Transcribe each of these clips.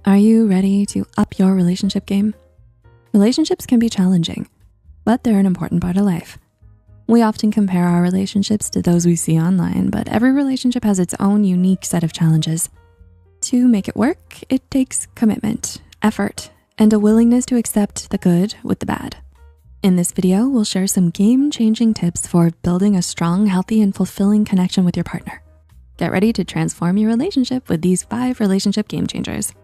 Are you ready to up your relationship game? Relationships can be challenging, but they're an important part of life. We often compare our relationships to those we see online, but every relationship has its own unique set of challenges. To make it work, it takes commitment, effort, and a willingness to accept the good with the bad. In this video, we'll share some game-changing tips for building a strong, healthy, and fulfilling connection with your partner. Get ready to transform your relationship with these 5 relationship game changers.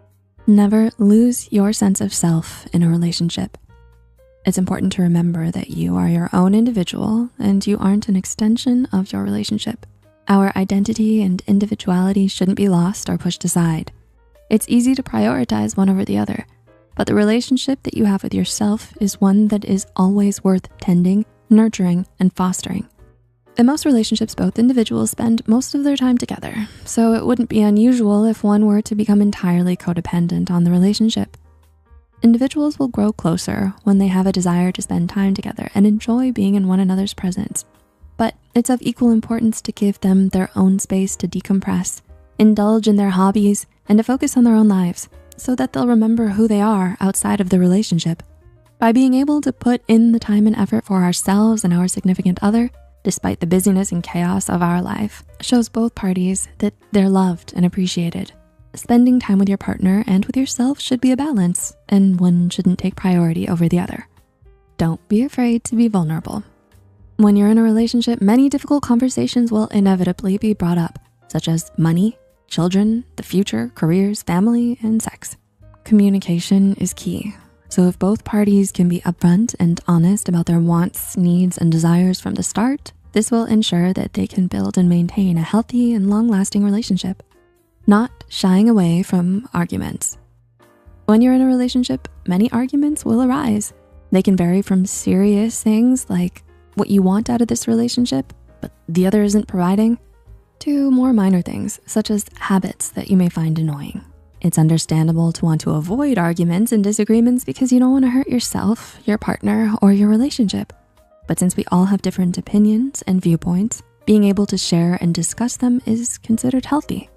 Never lose your sense of self in a relationship. It's important to remember that you are your own individual and you aren't an extension of your relationship. Our identity and individuality shouldn't be lost or pushed aside. It's easy to prioritize one over the other, but the relationship that you have with yourself is one that is always worth tending, nurturing, and fostering. In most relationships, both individuals spend most of their time together, so it wouldn't be unusual if one were to become entirely codependent on the relationship. Individuals will grow closer when they have a desire to spend time together and enjoy being in one another's presence. But it's of equal importance to give them their own space to decompress, indulge in their hobbies, and to focus on their own lives so that they'll remember who they are outside of the relationship. By being able to put in the time and effort for ourselves and our significant other, despite the busyness and chaos of our life, shows both parties that they're loved and appreciated. Spending time with your partner and with yourself should be a balance, and one shouldn't take priority over the other. Don't be afraid to be vulnerable. When you're in a relationship, many difficult conversations will inevitably be brought up, such as money, children, the future, careers, family, and sex. Communication is key. So if both parties can be upfront and honest about their wants, needs, and desires from the start, this will ensure that they can build and maintain a healthy and long-lasting relationship. Not shying away from arguments. When you're in a relationship, many arguments will arise. They can vary from serious things like what you want out of this relationship, but the other isn't providing, to more minor things such as habits that you may find annoying. It's understandable to want to avoid arguments and disagreements because you don't want to hurt yourself, your partner, or your relationship. But since we all have different opinions and viewpoints, being able to share and discuss them is considered healthy.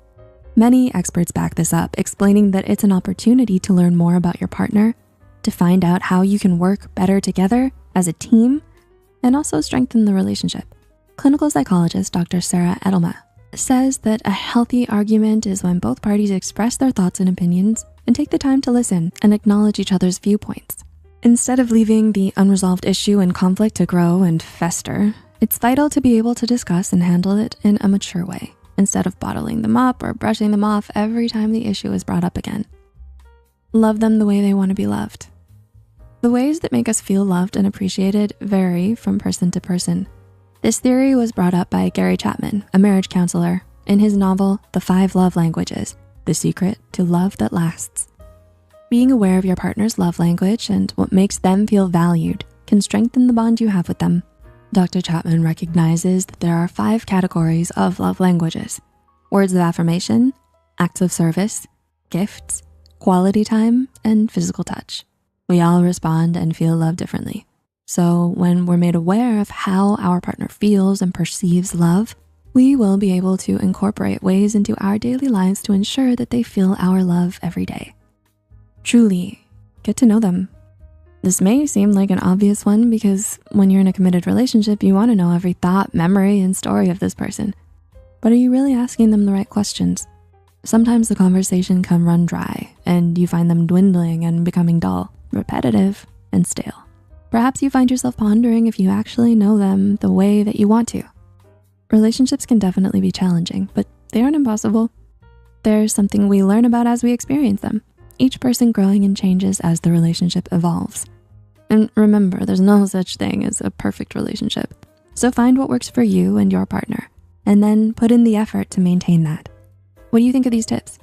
Many experts back this up, explaining that it's an opportunity to learn more about your partner, to find out how you can work better together as a team, and also strengthen the relationship. Clinical psychologist Dr. Sarah Edelman says that a healthy argument is when both parties express their thoughts and opinions and take the time to listen and acknowledge each other's viewpoints. Instead of leaving the unresolved issue and conflict to grow and fester, it's vital to be able to discuss and handle it in a mature way, instead of bottling them up or brushing them off every time the issue is brought up again. Love them the way they want to be loved. The ways that make us feel loved and appreciated vary from person to person. This theory was brought up by Gary Chapman, a marriage counselor, in his novel, The 5 Love Languages, The Secret to Love That Lasts. Being aware of your partner's love language and what makes them feel valued can strengthen the bond you have with them. Dr. Chapman recognizes that there are 5 categories of love languages: words of affirmation, acts of service, gifts, quality time, and physical touch. We all respond and feel love differently. So when we're made aware of how our partner feels and perceives love, we will be able to incorporate ways into our daily lives to ensure that they feel our love every day. Truly, get to know them. This may seem like an obvious one because when you're in a committed relationship, you want to know every thought, memory, and story of this person. But are you really asking them the right questions? Sometimes the conversation can run dry and you find them dwindling and becoming dull, repetitive, and stale. Perhaps you find yourself pondering if you actually know them the way that you want to. Relationships can definitely be challenging, but they aren't impossible. There's something we learn about as we experience them, each person growing and changes as the relationship evolves. And remember, there's no such thing as a perfect relationship. So find what works for you and your partner, and then put in the effort to maintain that. What do you think of these tips?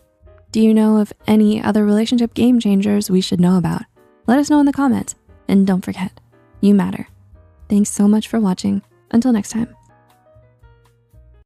Do you know of any other relationship game changers we should know about? Let us know in the comments. And don't forget, you matter. Thanks so much for watching. Until next time.